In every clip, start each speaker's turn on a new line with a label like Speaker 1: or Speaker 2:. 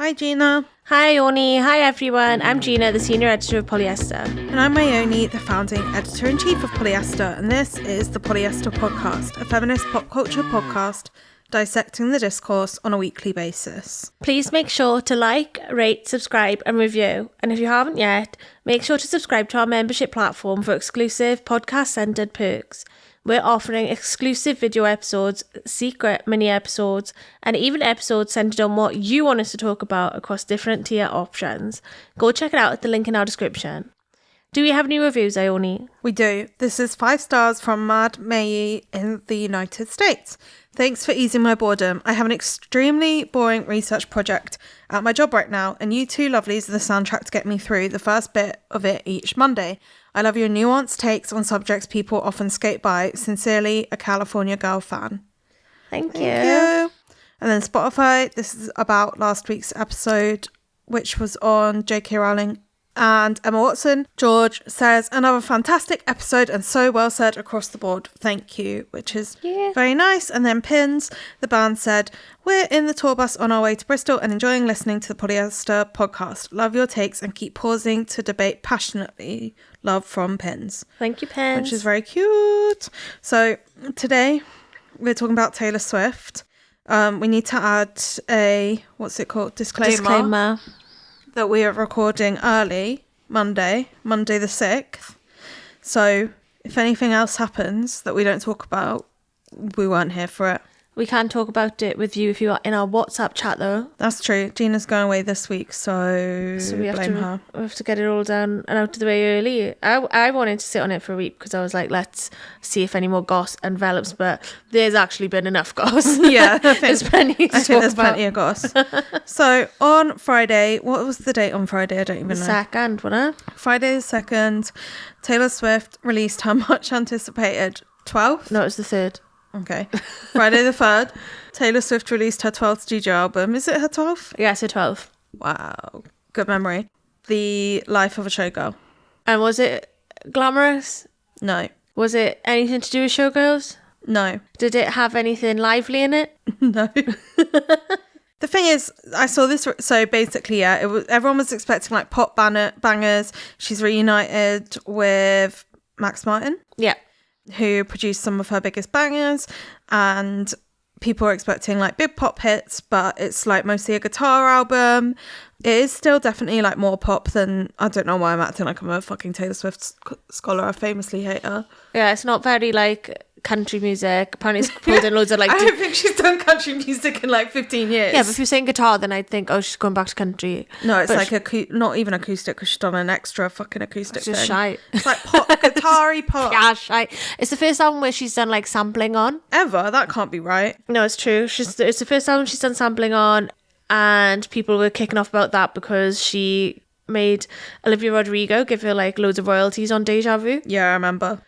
Speaker 1: Hi Gina.
Speaker 2: Hi Ione, hi everyone. I'm Gina, the senior editor of Polyester.
Speaker 1: And I'm Ione, the founding editor-in-chief of Polyester, and this is the Polyester Podcast, a feminist pop culture podcast dissecting the discourse on a weekly basis.
Speaker 2: Please make sure to like, rate, subscribe and review. And if you haven't yet, make sure to subscribe to our membership platform for exclusive podcast-centered perks. We're offering exclusive video episodes, secret mini episodes, and even episodes centered on what you want us to talk about across different tier options. Go check it out at the link in our description. Do we have any reviews, Ione?
Speaker 1: We do. This is 5 stars from Mad Mayi in the United States. Thanks for easing my boredom. I have an extremely boring research project at my job right now, and you two lovelies are the soundtrack to get me through the first bit of it each Monday. I love your nuanced takes on subjects people often skate by. Sincerely, a California girl fan.
Speaker 2: Thank you.
Speaker 1: And then Spotify, this is about last week's episode, which was on J.K. Rowling and Emma Watson. George says, another fantastic episode and so well said across the board. Thank you, which is very nice. And then Pins, the band, said, we're in the tour bus on our way to Bristol and enjoying listening to the Polyester podcast. Love your takes and keep pausing to debate passionately. Love from Pins.
Speaker 2: Thank you, Pins.
Speaker 1: Which is very cute. So today we're talking about Taylor Swift. We need to add a, what's it called? Disclaimer. That we are recording early, Monday the 6th. So if anything else happens that we don't talk about, we weren't here for it.
Speaker 2: We can talk about it with you if you are in our WhatsApp chat, though.
Speaker 1: That's true. Gina's going away this week, so
Speaker 2: we
Speaker 1: blame her.
Speaker 2: We have to get it all done and out of the way early. I wanted to sit on it for a week because I was like, let's see if any more goss envelops, but there's actually been enough goss.
Speaker 1: Yeah,
Speaker 2: there's plenty to talk about.
Speaker 1: Plenty of goss. So on Friday, what was the date on Friday? I don't even know.
Speaker 2: The 2nd, wasn't it?
Speaker 1: Friday the 2nd, Taylor Swift released her much anticipated 12th?
Speaker 2: No, it was the 3rd.
Speaker 1: Okay. Friday the 3rd, Taylor Swift released her 12th studio album. Is it her 12th?
Speaker 2: Yes, her 12th.
Speaker 1: Wow. Good memory. The Life of a Showgirl.
Speaker 2: And was it glamorous?
Speaker 1: No.
Speaker 2: Was it anything to do with Showgirls?
Speaker 1: No.
Speaker 2: Did it have anything lively in it?
Speaker 1: No. The thing is, I saw this, so basically, yeah, everyone was expecting like pop bangers. She's reunited with Max Martin.
Speaker 2: Yeah.
Speaker 1: Who produced some of her biggest bangers, and people are expecting like big pop hits, but it's like mostly a guitar album. It is still definitely like more pop than, I don't know why I'm acting like I'm a fucking Taylor Swift scholar. I famously hate her.
Speaker 2: Yeah, it's not very like country music. Apparently it's pulled in loads of like...
Speaker 1: I don't think she's done country music in like 15 years.
Speaker 2: Yeah, but if you're saying guitar, then I'd think, oh, she's going back to country.
Speaker 1: No, it's but like not even acoustic, because she's done an extra fucking acoustic thing.
Speaker 2: It's just shite.
Speaker 1: It's like pop, guitar-y pop.
Speaker 2: Yeah, shite. It's the first album where she's done like sampling on.
Speaker 1: Ever? That can't be right.
Speaker 2: No, it's true. It's the first album she's done sampling on, and people were kicking off about that because she made Olivia Rodrigo give her like loads of royalties on Deja Vu.
Speaker 1: Yeah, I remember.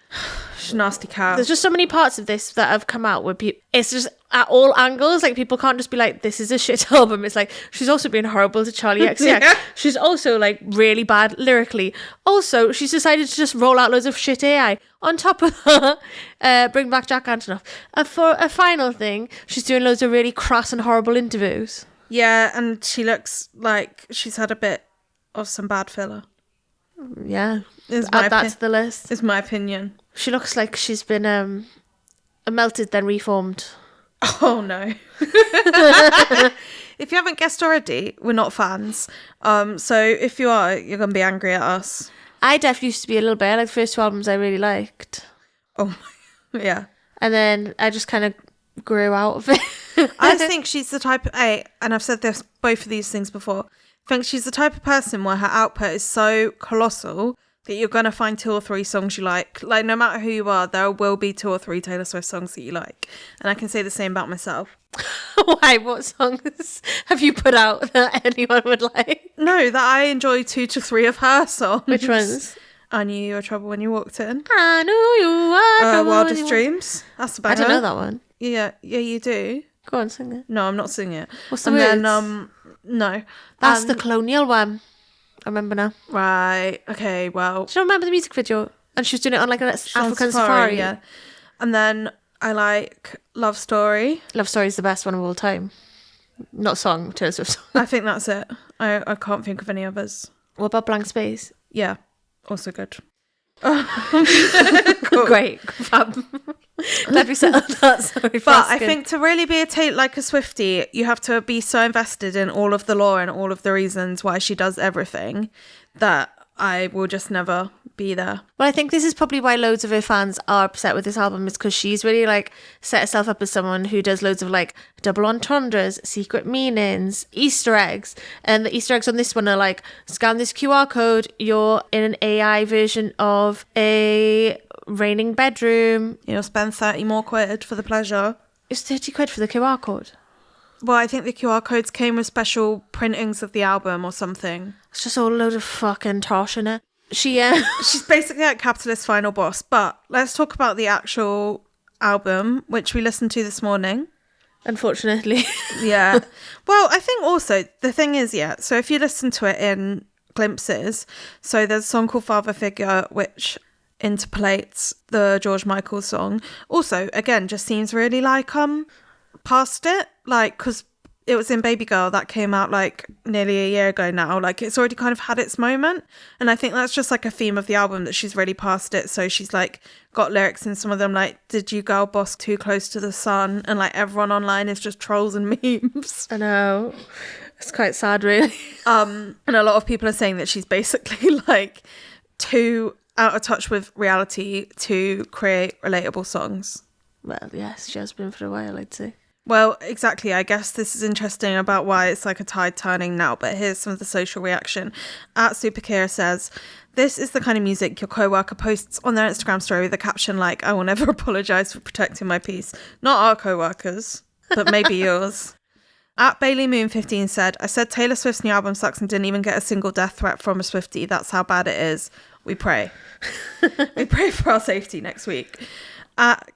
Speaker 1: She's a nasty cat.
Speaker 2: There's just so many parts of this that have come out where people, it's just at all angles, like people can't just be like, this is a shit album. It's like, she's also been horrible to Charli XCX. Yeah. She's also like really bad lyrically. Also, she's decided to just roll out loads of shit AI on top of that. Bring back Jack Antonoff. For a final thing, she's doing loads of really crass and horrible interviews.
Speaker 1: Yeah, and she looks like she's had a bit of some bad filler.
Speaker 2: Yeah, add that to the list.
Speaker 1: Is my opinion.
Speaker 2: She looks like she's been melted then reformed.
Speaker 1: Oh no. If you haven't guessed already, we're not fans. So if you are, you're going to be angry at us.
Speaker 2: I definitely used to be a little bit. Like the first 2 albums I really liked.
Speaker 1: Oh, yeah.
Speaker 2: And then I just kind of grew out of it.
Speaker 1: I think she's the type of, and I've said this, both of these things before, I think she's the type of person where her output is so colossal that you're going to find 2 or 3 songs you like. Like, no matter who you are, there will be 2 or 3 Taylor Swift songs that you like. And I can say the same about myself.
Speaker 2: Why? What songs have you put out that anyone would like?
Speaker 1: No, that I enjoy 2 to 3 of her songs.
Speaker 2: Which ones?
Speaker 1: I Knew You Were Trouble When You Walked In.
Speaker 2: I Knew You Were Trouble
Speaker 1: Wildest Dreams. That's the banger.
Speaker 2: I don't know that one.
Speaker 1: Yeah, you do.
Speaker 2: Go on, sing it.
Speaker 1: No, I'm not singing it.
Speaker 2: What's the words?
Speaker 1: Then, no.
Speaker 2: That's the Colonial one. I remember now.
Speaker 1: Right. Okay, well.
Speaker 2: Do you remember the music video? And she was doing it on like an African safari.
Speaker 1: Yeah. And then I like Love Story.
Speaker 2: Love Story is the best one of all time. Not song, Taylor Swift song.
Speaker 1: I think that's it. I can't think of any others.
Speaker 2: What about Blank Space?
Speaker 1: Yeah, also good.
Speaker 2: Cool. Great. Fab. Glad we settled that. Sorry for
Speaker 1: But I
Speaker 2: asking.
Speaker 1: think to really be a Swiftie, you have to be so invested in all of the lore and all of the reasons why she does everything that I will just never be there.
Speaker 2: Well, I think this is probably why loads of her fans are upset with this album, is because she's really like set herself up as someone who does loads of like double entendres, secret meanings, Easter eggs. And the Easter eggs on this one are like, scan this QR code, you're in an AI version of a raining bedroom.
Speaker 1: You'll spend 30 more quid for the pleasure.
Speaker 2: It's 30 quid for the QR code.
Speaker 1: Well, I think the QR codes came with special printings of the album or something.
Speaker 2: It's just all a load of fucking tosh in it.
Speaker 1: She's basically like capitalist final boss. But let's talk about the actual album, which we listened to this morning.
Speaker 2: Unfortunately.
Speaker 1: Yeah. Well, I think also the thing is, so if you listen to it in glimpses, so there's a song called Father Figure, which interpolates the George Michael song. Also, again, just seems really like past it, like, because it was in Baby Girl that came out like nearly a year ago now. Like, it's already kind of had its moment, and I think that's just like a theme of the album, that she's really past it. So she's like got lyrics in some of them like, did you girl boss too close to the sun, and like everyone online is just trolls and memes.
Speaker 2: I know, it's quite sad really.
Speaker 1: And a lot of people are saying that she's basically like too out of touch with reality to create relatable songs.
Speaker 2: Well, yes, she has been for a while, I'd say.
Speaker 1: Well, exactly. I guess this is interesting about why it's like a tide turning now, but here's some of the social reaction. @Superkira says, this is the kind of music your co-worker posts on their Instagram story with a caption like, I will never apologise for protecting my peace. Not our co-workers, but maybe yours. @BaileyMoon15 said, I said Taylor Swift's new album sucks and didn't even get a single death threat from a Swiftie. That's how bad it is. We pray. We pray for our safety next week.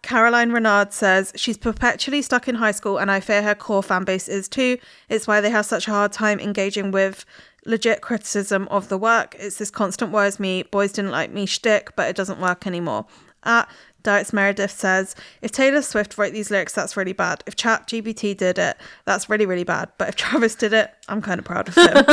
Speaker 1: Caroline Renard says, she's perpetually stuck in high school and I fear her core fan base is too. It's why they have such a hard time engaging with legit criticism of the work. It's this constant woe is me, boys didn't like me shtick, but it doesn't work anymore. Diets Meredith says, if Taylor Swift wrote these lyrics, that's really bad. If ChatGPT did it, that's really, really bad. But if Travis did it, I'm kind of proud of him.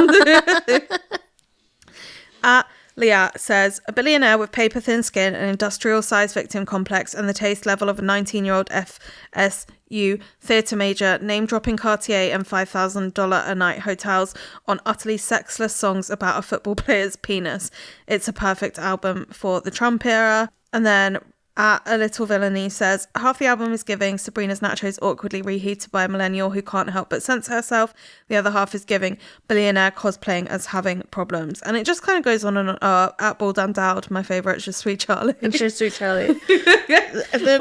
Speaker 1: Leah says, a billionaire with paper-thin skin, an industrial-sized victim complex, and the taste level of a 19-year-old FSU theatre major, name-dropping Cartier and $5,000 a night hotels on utterly sexless songs about a football player's penis. It's a perfect album for the Trump era. And then A Little Villainy says, half the album is giving Sabrina's nachos awkwardly reheated by a millennial who can't help but censor herself. The other half is giving billionaire cosplaying as having problems. And it just kind of goes on and on. Bald and Dowd, my favourite, is just Sweet Charlie.
Speaker 2: It's just Sweet Charlie.
Speaker 1: The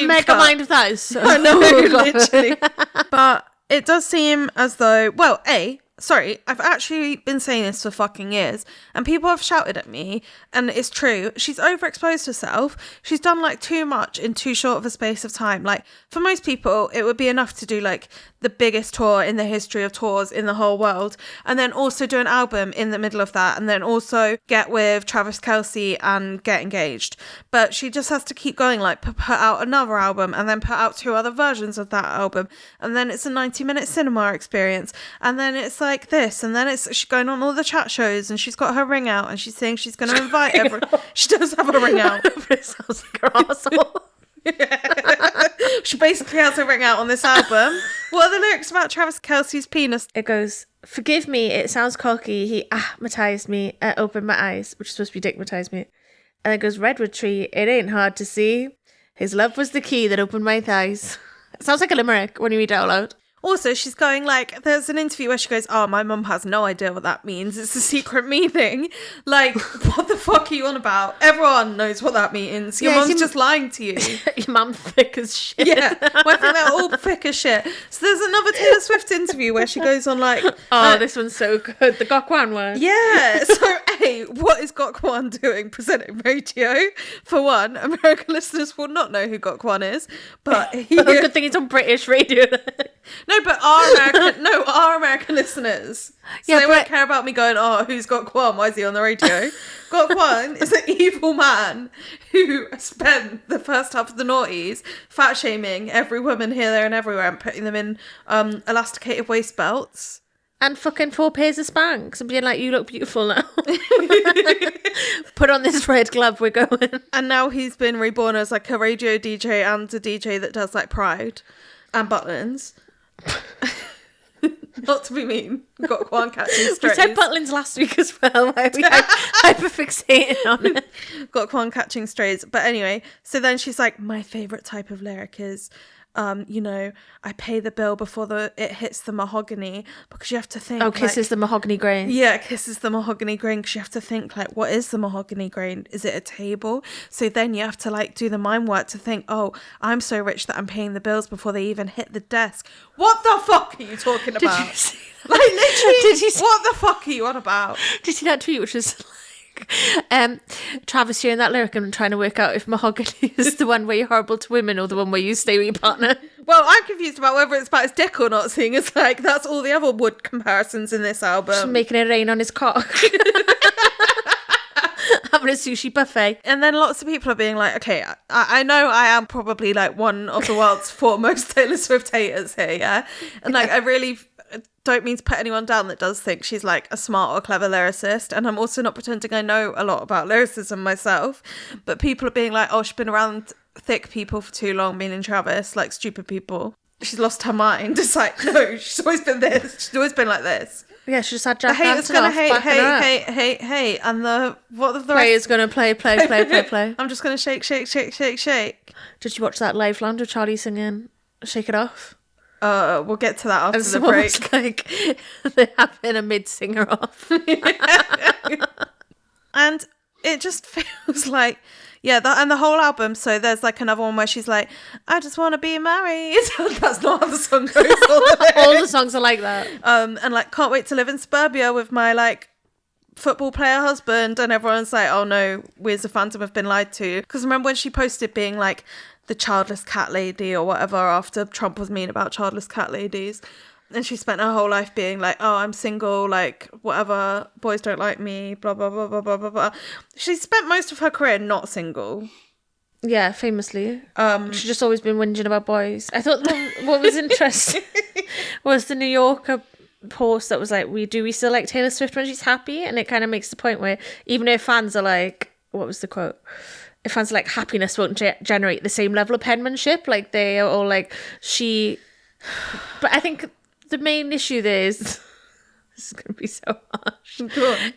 Speaker 2: mega mind of that is so...
Speaker 1: I know, literally. But it does seem as though, well, I've actually been saying this for fucking years, and people have shouted at me, and it's true. She's overexposed herself. She's done like too much in too short of a space of time. Like, for most people, it would be enough to do like the biggest tour in the history of tours in the whole world, and then also do an album in the middle of that, and then also get with Travis Kelce and get engaged. But she just has to keep going, like put out another album, and then put out 2 other versions of that album, and then it's a 90-minute cinema experience, and then it's like this, and then she's going on all the chat shows, and she's got her ring out, and she's saying she's going to invite everyone. She does have a ring out.
Speaker 2: It sounds like her arsehole.
Speaker 1: She basically has a ring out on this album. What are the lyrics about Travis Kelce's penis?
Speaker 2: It goes, forgive me, it sounds cocky. He ahmatized me, opened my eyes, which is supposed to be dickmatized me. And it goes, redwood tree, it ain't hard to see. His love was the key that opened my thighs. It sounds like a limerick when you read it out loud.
Speaker 1: Also, she's going like, there's an interview where she goes, oh, my mum has no idea what that means. It's a secret meaning. Like, what the fuck are you on about? Everyone knows what that means. Your mum's just lying to you.
Speaker 2: Your mum's thick as shit.
Speaker 1: Yeah, well, I think they're all thick as shit. So there's another Taylor Swift interview where she goes on like...
Speaker 2: this one's so good. The Gokwan one.
Speaker 1: Yeah, so A, what is Gokwan doing presenting radio? For one, American listeners will not know who Gokwan is, but
Speaker 2: Good thing it's on British radio.
Speaker 1: No, but our American listeners. So they won't care about me going, oh, who's Gokwan? Why is he on the radio? Gokwan is an evil man who spent the first half of the noughties fat shaming every woman here, there and everywhere and putting them in elasticated waist belts.
Speaker 2: And fucking 4 pairs of Spanx and being like, you look beautiful now. Put on this red glove, we're going.
Speaker 1: And now he's been reborn as like a radio DJ and a DJ that does like Pride and Butlins. Not to be mean. Got one catching strays.
Speaker 2: We said Butlins last week as well. Why we hyperfixating on it.
Speaker 1: Got one catching strays. But anyway, so then she's like, my favourite type of lyric is... I pay the bill before it hits the mahogany, because you have to think.
Speaker 2: Oh, kisses the mahogany grain.
Speaker 1: Yeah, kisses the mahogany grain, because you have to think like, what is the mahogany grain? Is it a table? So then you have to like do the mind work to think, oh, I'm so rich that I'm paying the bills before they even hit the desk. What the fuck are you talking about?
Speaker 2: Did you see that?
Speaker 1: Like literally, what the fuck are you on about?
Speaker 2: Did you see that tweet, which was Travis hearing that lyric and trying to work out if mahogany is the one where you're horrible to women or the one where you stay with your partner?
Speaker 1: Well, I'm confused about whether it's about his dick or not, seeing as like that's all the other wood comparisons in this album.
Speaker 2: Just making it rain on his cock. Having a sushi buffet.
Speaker 1: And then lots of people are being like, okay, I know I am probably like one of the world's foremost Taylor Swift haters here, yeah? And like I really don't mean to put anyone down that does think she's like a smart or clever lyricist, and I'm also not pretending I know a lot about lyricism myself, but people are being like, oh, she's been around thick people for too long, meaning Travis, like stupid people. She's lost her mind. It's like, no, she's always been this. She's always been like this.
Speaker 2: Yeah, she just had Jack
Speaker 1: the haters
Speaker 2: Hansen
Speaker 1: gonna
Speaker 2: off,
Speaker 1: hate, and the
Speaker 2: player's gonna play.
Speaker 1: I'm just gonna shake.
Speaker 2: Did you watch that live land with Charli singing "Shake It Off"?
Speaker 1: We'll get to that after
Speaker 2: and
Speaker 1: the break.
Speaker 2: Was like they're having a mid singer off,
Speaker 1: and it just feels like. Yeah, and the whole album. So there's like another one where she's like, I just want to be married. That's not how the song goes.
Speaker 2: All the songs are like that.
Speaker 1: And like, can't wait to live in suburbia with my like football player husband. And everyone's like, oh no, we as a fandom have been lied to. Because remember when she posted being like the childless cat lady or whatever after Trump was mean about childless cat ladies. And she spent her whole life being like, oh, I'm single, like, whatever, boys don't like me, blah, blah, blah, blah, blah, blah, blah. She spent most of her career not single.
Speaker 2: Yeah, famously. She's just always been whinging about boys. I thought what was interesting was the New Yorker post that was like, we still like Taylor Swift when she's happy? And it kind of makes the point where even if fans are like, what was the quote? If fans are like, happiness won't generate the same level of penmanship. Like, they are all like, But I think... the main issue there is, this is going to be so harsh,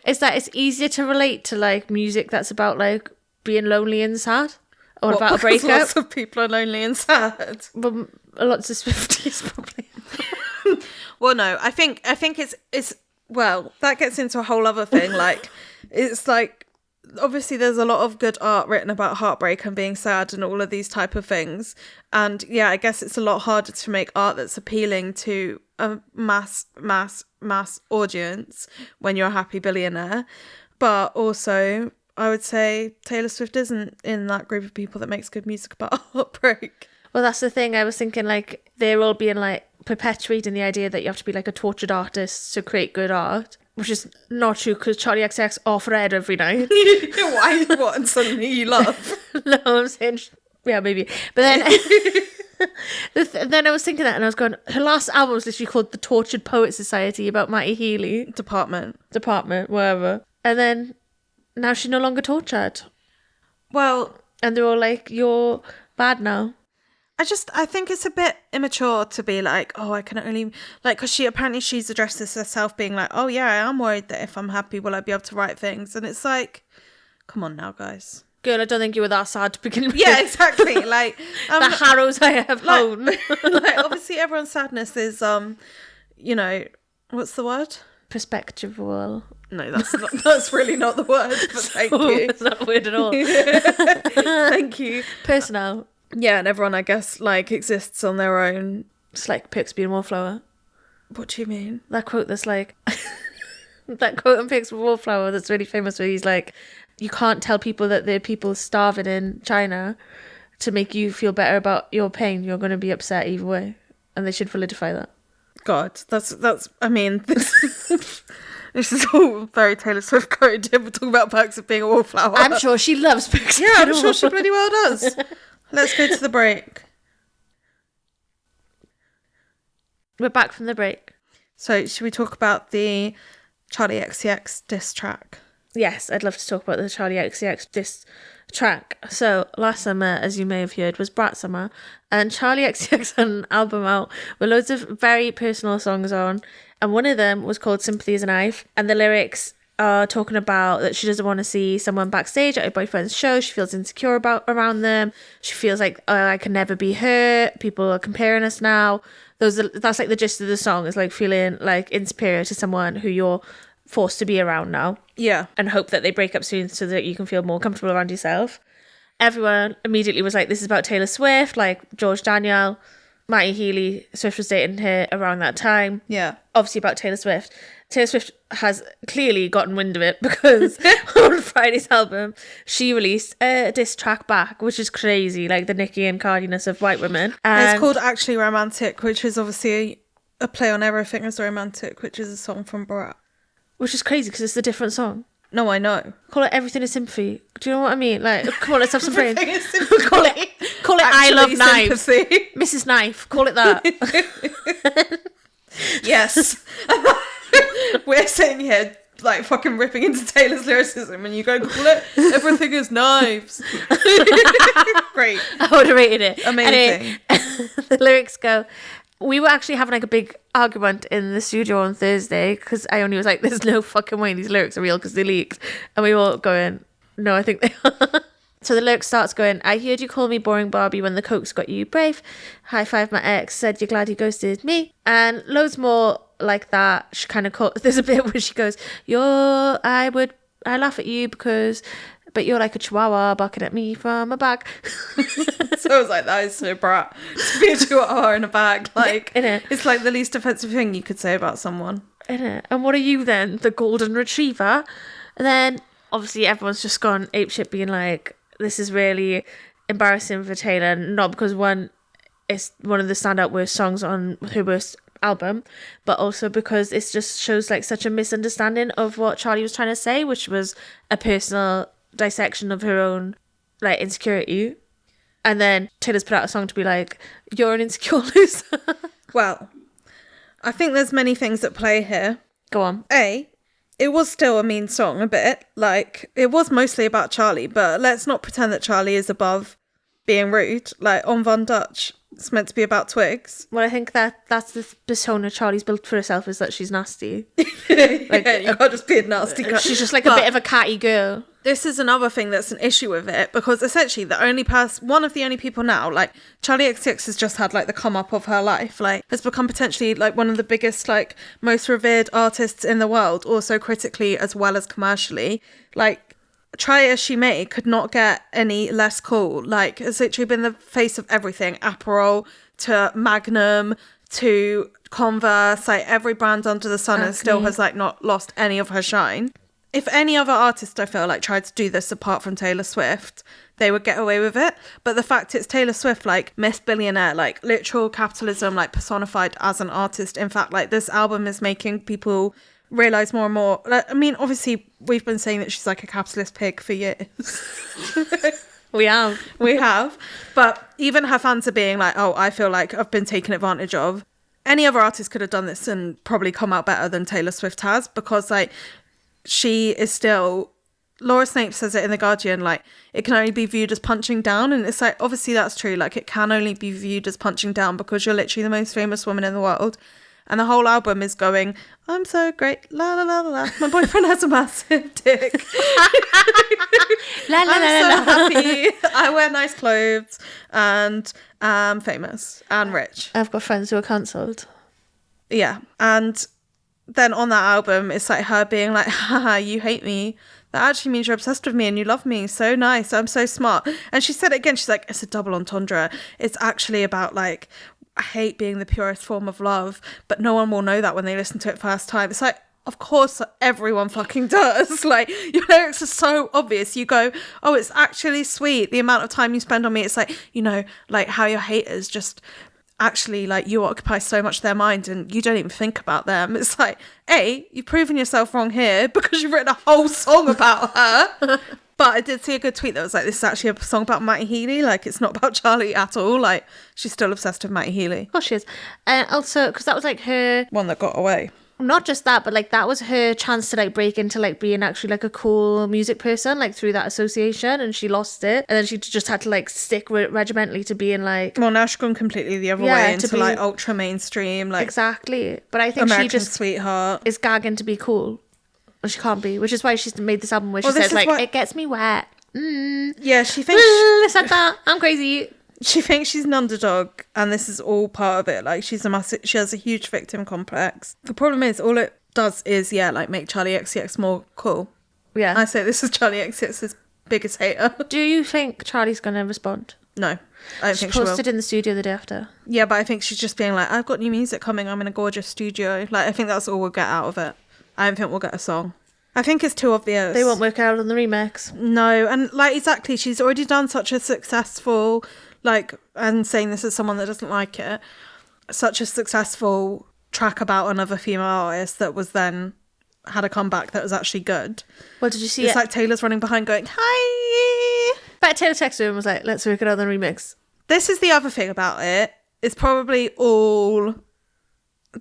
Speaker 2: is that it's easier to relate to like music that's about like being lonely and sad, or about a breakup.
Speaker 1: Lots of people are lonely and sad.
Speaker 2: But lots of Swifties probably.
Speaker 1: Well, no, I think it's well, that gets into a whole other thing. Like, it's like, obviously there's a lot of good art written about heartbreak and being sad and all of these type of things. And yeah, I guess it's a lot harder to make art that's appealing to a mass audience when you're a happy billionaire. But also, I would say Taylor Swift isn't in that group of people that makes good music about heartbreak.
Speaker 2: Well, that's the thing. I was thinking like they're all being like perpetuating the idea that you have to be like a tortured artist to create good art. Which is not true, because Charli XX off red every night.
Speaker 1: Why? What? And suddenly you love?
Speaker 2: No, I'm saying, yeah, maybe. But then, then I was thinking that, and I was going, her last album was literally called The Tortured Poet Society about Matty Healy. Department, wherever. And then now she's no longer tortured.
Speaker 1: Well,
Speaker 2: and they're all like, you're bad now.
Speaker 1: I think it's a bit immature to be like, oh, I can only, like, because she's addressed this herself being like, oh yeah, I am worried that if I'm happy, will I be able to write things? And it's like, come on now, guys.
Speaker 2: Girl, I don't think you were that sad to begin with.
Speaker 1: Yeah, exactly. Like,
Speaker 2: the harrows I have known.
Speaker 1: Like, obviously everyone's sadness is, what's the word?
Speaker 2: Perspectival.
Speaker 1: No, that's really not the word, but thank you.
Speaker 2: It's not a word at all.
Speaker 1: Thank you.
Speaker 2: Personal.
Speaker 1: Yeah, and everyone, I guess, like, exists on their own.
Speaker 2: It's like pigs being a wallflower.
Speaker 1: What do you mean?
Speaker 2: That quote that's like, that quote and pics with Wallflower that's really famous, where he's like, you can't tell people that there are people starving in China to make you feel better about your pain. You're going to be upset either way. And they should validify that.
Speaker 1: God, that's I mean, this is all very Taylor Swift coded. We're talking about perks of being a wallflower.
Speaker 2: I'm sure she loves perks.
Speaker 1: Yeah, I'm sure she bloody well does. Let's go to the break.
Speaker 2: We're back from the break.
Speaker 1: So, should we talk about the Charli XCX diss track?
Speaker 2: Yes, I'd love to talk about the Charli XCX diss track. So, last summer, as you may have heard, was Brat Summer, and Charli XCX had an album out with loads of very personal songs on, and one of them was called Sympathy is a Knife, and the lyrics are talking about that she doesn't want to see someone backstage at her boyfriend's show. She feels insecure around them. She feels like, oh, I can never be her. People are comparing us now. That's like the gist of the song, is like feeling like insecure to someone who you're forced to be around now.
Speaker 1: Yeah.
Speaker 2: And hope that they break up soon so that you can feel more comfortable around yourself. Everyone immediately was like, this is about Taylor Swift, like George Daniel, Matty Healy. Swift was dating her around that time.
Speaker 1: Yeah.
Speaker 2: Obviously about Taylor Swift. Taylor Swift has clearly gotten wind of it, because on Friday's album, she released a diss track back, which is crazy, like the Nicki and Cardiness of white women. And
Speaker 1: it's called Actually Romantic, which is obviously a play on Everything is Romantic, which is a song from Brat.
Speaker 2: Which is crazy, because it's a different song.
Speaker 1: No, I know.
Speaker 2: Call it Everything is Sympathy. Do you know what I mean? Like, come on, let's have some brains.
Speaker 1: call
Speaker 2: it I Love Knives.
Speaker 1: Sympathy.
Speaker 2: Mrs. Knife, call it that.
Speaker 1: Yes. We're sitting here like fucking ripping into Taylor's lyricism, and you go call it Everything is Knives. Great.
Speaker 2: I would have rated it.
Speaker 1: Amazing.
Speaker 2: Anyway, the lyrics go, we were actually having like a big argument in the studio on Thursday, because Ione was like, there's no fucking way these lyrics are real because they leaked. And we were all going, no, I think they are. So the lyric starts going, I heard you call me boring Barbie when the coke's got you brave. High five my ex, said you're glad he ghosted me. And loads more like that. She kind of there's a bit where she goes, I laugh at you but you're like a chihuahua barking at me from a bag.
Speaker 1: So I was like, that is so Brat. To be a chihuahua in a bag. Like, it's like the least offensive thing you could say about someone.
Speaker 2: Innit? And what are you then? The golden retriever? And then obviously everyone's just gone apeshit, being like, this is really embarrassing for Taylor, not because one, it's one of the standout worst songs on her worst album, but also because it just shows like such a misunderstanding of what Charli was trying to say, which was a personal dissection of her own like insecurity. And then Taylor's put out a song to be like, you're an insecure loser.
Speaker 1: Well, I think there's many things at play here.
Speaker 2: Go on.
Speaker 1: It was still a mean song a bit. Like, it was mostly about Charli, but let's not pretend that Charli is above being rude. Like, on Von Dutch, it's meant to be about twigs.
Speaker 2: Well, I think that's the persona Charli's built for herself, is that she's nasty.
Speaker 1: Like, yeah, you can't just be a nasty guy.
Speaker 2: She's just like a bit of a catty girl.
Speaker 1: This is another thing that's an issue with it, because essentially one of the only people now, like Charli XCX has just had like the come up of her life, like has become potentially like one of the biggest, like most revered artists in the world, also critically as well as commercially. Like, try as she may, could not get any less cool. Like, it's literally been the face of everything, Aperol to Magnum to Converse, like every brand under the sun, and still has like not lost any of her shine. If any other artist, I feel like, tried to do this apart from Taylor Swift, they would get away with it. But the fact it's Taylor Swift, like Miss Billionaire, like literal capitalism, like personified as an artist. In fact, like this album is making people realise more and more. Like, I mean, obviously, we've been saying that she's like a capitalist pig for years.
Speaker 2: We have.
Speaker 1: But even her fans are being like, oh, I feel like I've been taken advantage of. Any other artist could have done this and probably come out better than Taylor Swift has, because like, she is still, Laura Snape says it in The Guardian, like it can only be viewed as punching down, and it's like, obviously that's true, like it can only be viewed as punching down because you're literally the most famous woman in the world. And the whole album is going, I'm so great, la la la la la, my boyfriend has a massive dick.
Speaker 2: La la
Speaker 1: I'm
Speaker 2: la
Speaker 1: so
Speaker 2: la.
Speaker 1: happy, I wear nice clothes and I'm famous and rich.
Speaker 2: I've got friends who are cancelled.
Speaker 1: Yeah, and then on that album, it's like her being like, haha, you hate me. That actually means you're obsessed with me and you love me. So nice. I'm so smart. And she said it again. She's like, it's a double entendre. It's actually about like, I hate being the purest form of love, but no one will know that when they listen to it first time. It's like, Of course, everyone fucking does. Like, your lyrics are so obvious. You go, oh, it's actually sweet. The amount of time you spend on me. It's like, you know, like how your haters just actually, like, you occupy so much of their mind and you don't even think about them. It's like, A, you've proven yourself wrong here because you've written a whole song about her. But I did see a good tweet that was like, this is actually a song about Matty Healy. Like, it's not about Charli at all. Like, she's still obsessed with Matty Healy.
Speaker 2: Of course she is. Also, because that was like her...
Speaker 1: One that got away.
Speaker 2: Not just that, but like that was her chance to like break into like being actually like a cool music person, like through that association, and she lost it, and then she just had to like stick regimentally to being like,
Speaker 1: well, now she's gone completely the other way into like ultra mainstream, like
Speaker 2: exactly. But I think
Speaker 1: American
Speaker 2: she just
Speaker 1: sweetheart
Speaker 2: is gagging to be cool, and she can't be, which is why she's made this album where she says like it gets me wet.
Speaker 1: Yeah, she thinks
Speaker 2: I said that I'm crazy.
Speaker 1: She thinks she's an underdog, and this is all part of it. Like, she has a huge victim complex. The problem is, all it does is, like, make Charli XCX more cool.
Speaker 2: Yeah.
Speaker 1: I say this is Charli XCX's biggest hater.
Speaker 2: Do you think Charli's going to respond?
Speaker 1: No, I don't think she will. She
Speaker 2: posted in the studio the day after.
Speaker 1: Yeah, but I think she's just being like, I've got new music coming, I'm in a gorgeous studio. Like, I think that's all we'll get out of it. I don't think we'll get a song. I think it's too obvious.
Speaker 2: They won't work out on the remix.
Speaker 1: No, and, like, exactly, she's already done such a successful... like, and saying this as someone that doesn't like it, such a successful track about another female artist that was then had a comeback that was actually good.
Speaker 2: Well, did you see
Speaker 1: it's like Taylor's running behind going, hi!
Speaker 2: But Taylor texted her and was like, let's work it out on the remix.
Speaker 1: This is the other thing about it. It's probably all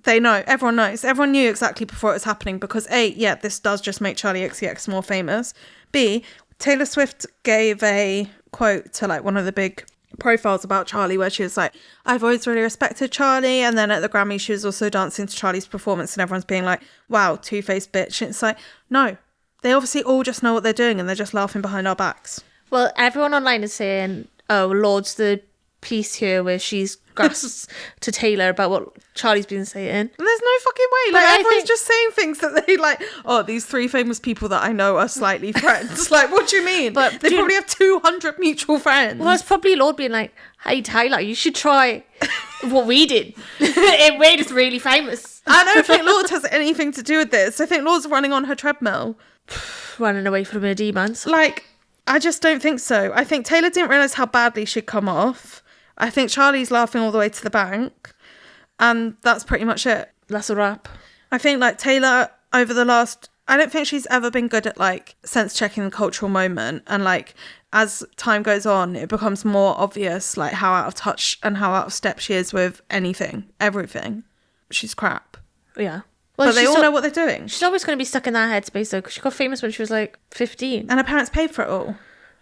Speaker 1: they know. Everyone knows. Everyone knew exactly before it was happening because A, yeah, this does just make Charli XCX more famous. B, Taylor Swift gave a quote to like one of the big profiles about Charli where she was like, I've always really respected Charli, and then at the Grammy she was also dancing to Charli's performance and everyone's being like, wow, two-faced bitch. And it's like, no, they obviously all just know what they're doing and they're just laughing behind our backs.
Speaker 2: Well, everyone online is saying, oh, Lord's the piece here where she's grasped to Taylor about what Charli's been saying. And
Speaker 1: there's no fucking way. Like, everyone's just saying things that they like, oh, these three famous people that I know are slightly friends. Like, what do you mean? But they probably have 200 mutual friends.
Speaker 2: Well, it's probably Lord being like, hey, Taylor, you should try what we did. It made us really famous.
Speaker 1: I don't think Lord has anything to do with this. I think Lord's running on her treadmill.
Speaker 2: Running away from her demons.
Speaker 1: Like, I just don't think so. I think Taylor didn't realise how badly she'd come off. I think Charli's laughing all the way to the bank. And that's pretty much it.
Speaker 2: That's a wrap.
Speaker 1: I think, like, Taylor, over the last... I don't think she's ever been good at, like, sense-checking the cultural moment. And, like, as time goes on, it becomes more obvious, like, how out of touch and how out of step she is with anything. Everything. She's crap.
Speaker 2: Yeah. Well,
Speaker 1: but they all know what they're doing.
Speaker 2: She's always going to be stuck in that headspace, though, because she got famous when she was, like, 15.
Speaker 1: And her parents paid for it all.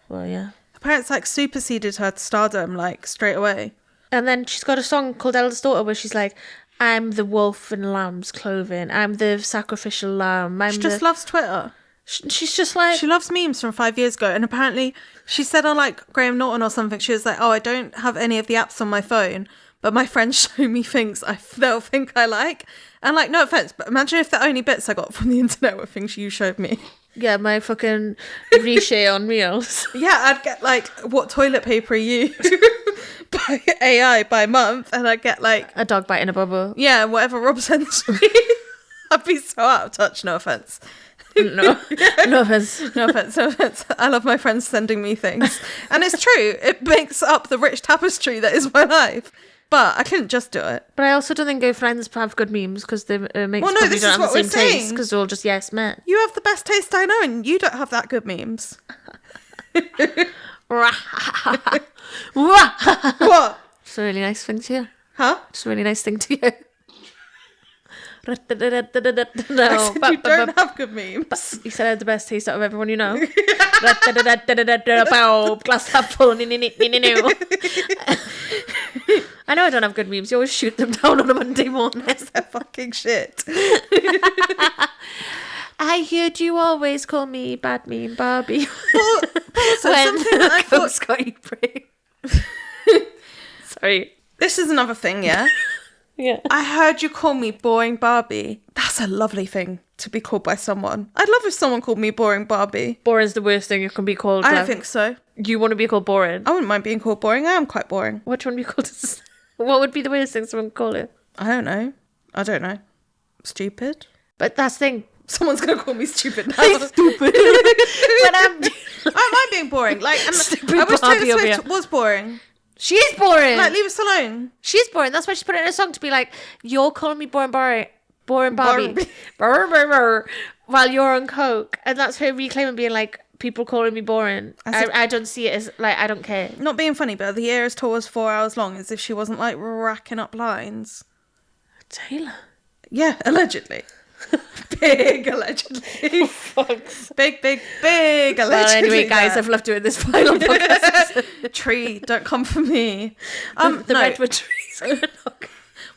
Speaker 2: Well, yeah.
Speaker 1: Her parents, like, superseded her to stardom, like, straight away.
Speaker 2: And then she's got a song called Eldest Daughter where she's like, I'm the wolf in lamb's clothing. I'm the sacrificial lamb.
Speaker 1: She just loves Twitter.
Speaker 2: She's just like...
Speaker 1: She loves memes from 5 years ago. And apparently she said on, like, Graham Norton or something, she was like, oh, I don't have any of the apps on my phone, but my friends show me things they'll think I like. And, like, no offence, but imagine if the only bits I got from the internet were things you showed me.
Speaker 2: Yeah, my fucking reshare on Reels.
Speaker 1: Yeah, I'd get, like, what toilet paper you by AI by month, and I'd get, like...
Speaker 2: a dog biting a bubble.
Speaker 1: Yeah, whatever Rob sends me. I'd be so out of touch, no offence.
Speaker 2: No offence.
Speaker 1: No offence. I love my friends sending me things. And it's true, it makes up the rich tapestry that is my life. But I couldn't just do it.
Speaker 2: But I also don't think our friends have good memes because they make
Speaker 1: well, no, this is what we're saying.
Speaker 2: Because they're all just yes men.
Speaker 1: You have the best taste I know, and you don't have that good memes. What?
Speaker 2: It's a really nice thing to hear.
Speaker 1: Huh?
Speaker 2: It's a really nice thing to hear.
Speaker 1: No, I said you don't have good memes.
Speaker 2: You said I had the best taste out of everyone you know. Glass half full. I know I don't have good memes. You always shoot them down on a Monday morning.
Speaker 1: They're fucking shit.
Speaker 2: I heard you always call me bad meme Barbie.
Speaker 1: Well, when I thought
Speaker 2: got you break. Sorry.
Speaker 1: This is another thing, yeah?
Speaker 2: Yeah.
Speaker 1: I heard you call me boring Barbie. That's a lovely thing to be called by someone. I'd love if someone called me boring Barbie.
Speaker 2: Boring's the worst thing you can be called.
Speaker 1: I don't think so.
Speaker 2: You want to be called boring?
Speaker 1: I wouldn't mind being called boring. I am quite boring.
Speaker 2: What do you want to be called? What would be the worst thing someone could call you?
Speaker 1: I don't know. Stupid.
Speaker 2: But that's the thing.
Speaker 1: Someone's going to call me stupid now.
Speaker 2: Stupid. But
Speaker 1: I don't mind being boring. Like, and I wish Taylor Swift was boring.
Speaker 2: She is boring.
Speaker 1: Like, leave us alone.
Speaker 2: She's boring. That's why she put it in a song to be like, you're calling me boring Barbie. While you're on coke. And that's her reclaiming being like, people calling me boring. I don't see it as, like, I don't care.
Speaker 1: Not being funny, but the Eras tour was 4 hours long, as if she wasn't, like, racking up lines.
Speaker 2: Taylor?
Speaker 1: Yeah, allegedly. Big allegedly. Big allegedly.
Speaker 2: Well, anyway, guys, I've loved doing this final podcast.
Speaker 1: Tree, don't come for me.
Speaker 2: The redwood trees.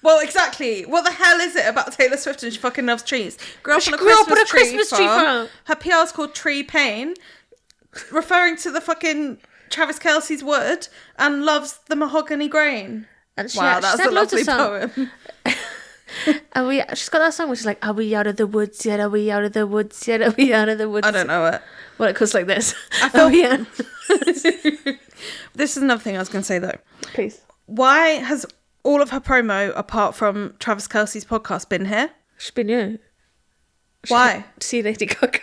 Speaker 1: Well, exactly. What the hell is it about Taylor Swift and she fucking loves trees? Grew up on a Christmas tree farm. Her PR is called Tree Pain, referring to the fucking Travis Kelce's wood, and loves the mahogany grain.
Speaker 2: And
Speaker 1: wow, that's a lovely poem.
Speaker 2: She's got that song which is like, are we out of the woods yet? Are we out of the woods yet? Are we out of the woods?
Speaker 1: I don't know it.
Speaker 2: Well, it goes like this.
Speaker 1: This is another thing I was going to say though.
Speaker 2: Please.
Speaker 1: Why has all of her promo, apart from Travis Kelce's podcast, been here?
Speaker 2: She's been here.
Speaker 1: Why?
Speaker 2: To see Lady Gaga.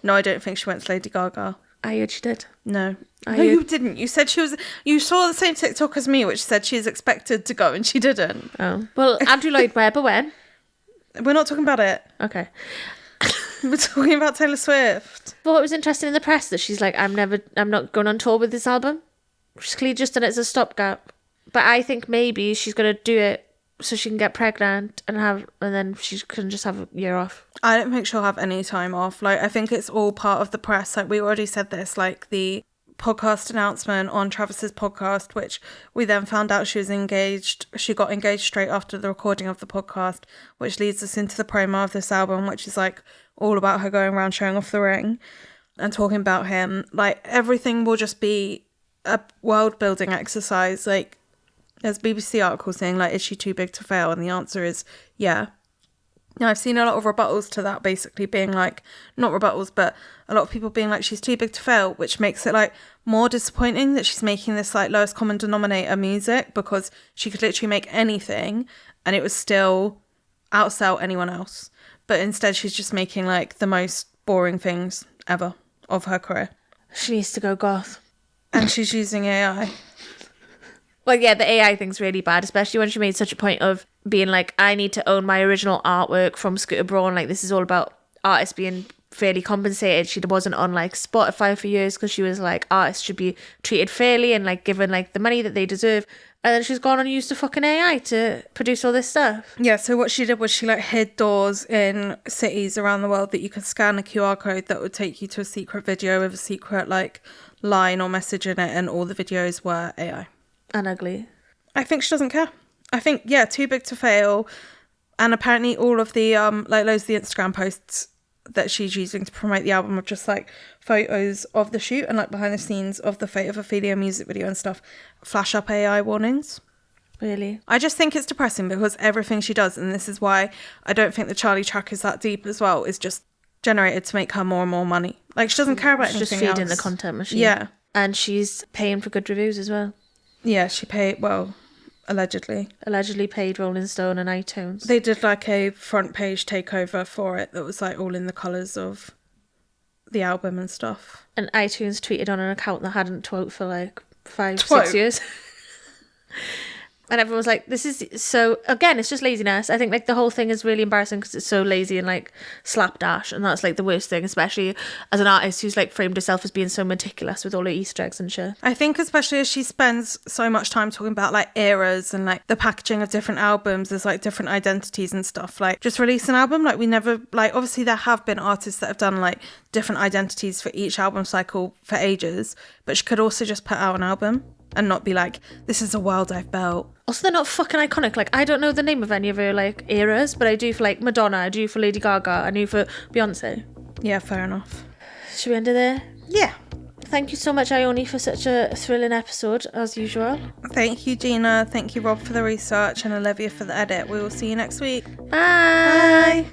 Speaker 1: No, I don't think she went to Lady Gaga.
Speaker 2: I heard she did.
Speaker 1: No, you didn't. You said she was. You saw the same TikTok as me, which said she's expected to go, and she didn't.
Speaker 2: Oh well, Andrew Lloyd Webber when?
Speaker 1: We're not talking about it.
Speaker 2: Okay.
Speaker 1: We're talking about Taylor Swift.
Speaker 2: Well, it was interesting in the press that she's like, I'm not going on tour with this album. She's clearly just done it as a stopgap. But I think maybe she's going to do it so she can get pregnant and then she can just have a year off.
Speaker 1: I don't think she'll have any time off. Like, I think it's all part of the press. Like, we already said this, like the podcast announcement on Travis's podcast, which we then found out she was engaged. She got engaged straight after the recording of the podcast, which leads us into the promo of this album, which is like all about her going around showing off the ring and talking about him. Like, everything will just be a world building exercise. Like, there's a BBC article saying, like, is she too big to fail? And the answer is, yeah. Now, I've seen a lot of rebuttals to that, basically being like, not rebuttals, but a lot of people being like, she's too big to fail, which makes it, like, more disappointing that she's making this, like, lowest common denominator music, because she could literally make anything and it would still outsell anyone else. But instead, she's just making, like, the most boring things ever of her career.
Speaker 2: She needs to go goth.
Speaker 1: And she's using AI.
Speaker 2: Well, yeah, the AI thing's really bad, especially when she made such a point of being like, I need to own my original artwork from Scooter Braun. Like, this is all about artists being fairly compensated. She wasn't on, like, Spotify for years because she was like, artists should be treated fairly and, like, given, like, the money that they deserve. And then she's gone and used the fucking AI to produce all this stuff.
Speaker 1: Yeah, so what she did was she, like, hid doors in cities around the world that you could scan a QR code that would take you to a secret video with a secret, like, line or message in it, and all the videos were AI.
Speaker 2: And ugly.
Speaker 1: I think she doesn't care. I think, yeah, too big to fail. And apparently all of the, like, loads of the Instagram posts that she's using to promote the album are just, like, photos of the shoot and, like, behind the scenes of the Fate of Ophelia music video and stuff flash up AI warnings.
Speaker 2: Really?
Speaker 1: I just think it's depressing because everything she does, and this is why I don't think the Charli track is that deep as well, is just generated to make her more and more money. Like, she doesn't care about anything else.
Speaker 2: She's just feeding the content machine.
Speaker 1: Yeah.
Speaker 2: And she's paying for good reviews as well.
Speaker 1: Yeah, she paid, well, allegedly.
Speaker 2: Allegedly paid Rolling Stone and iTunes.
Speaker 1: They did, like, a front page takeover for it that was, like, all in the colours of the album and stuff.
Speaker 2: And iTunes tweeted on an account that hadn't twoked for, like, 5-6 years. And everyone was like, this is so, again, it's just laziness. I think, like, the whole thing is really embarrassing because it's so lazy and, like, slapdash, and that's, like, the worst thing, especially as an artist who's, like, framed herself as being so meticulous with all her Easter eggs and shit.
Speaker 1: I think especially as she spends so much time talking about, like, eras and, like, the packaging of different albums as, like, different identities and stuff, like, just release an album. Like, we never, like, obviously there have been artists that have done, like, different identities for each album cycle for ages, but she could also just put out an album and not be like, this is a world I've built.
Speaker 2: Also, they're not fucking iconic. Like, I don't know the name of any of her, like, eras, but I do for, like, Madonna, I do for Lady Gaga, I do for Beyonce.
Speaker 1: Yeah, fair enough.
Speaker 2: Should we end it there?
Speaker 1: Yeah.
Speaker 2: Thank you so much, Ione, for such a thrilling episode, as usual.
Speaker 1: Thank you, Gina. Thank you, Rob, for the research, and Olivia for the edit. We will see you next week.
Speaker 2: Bye.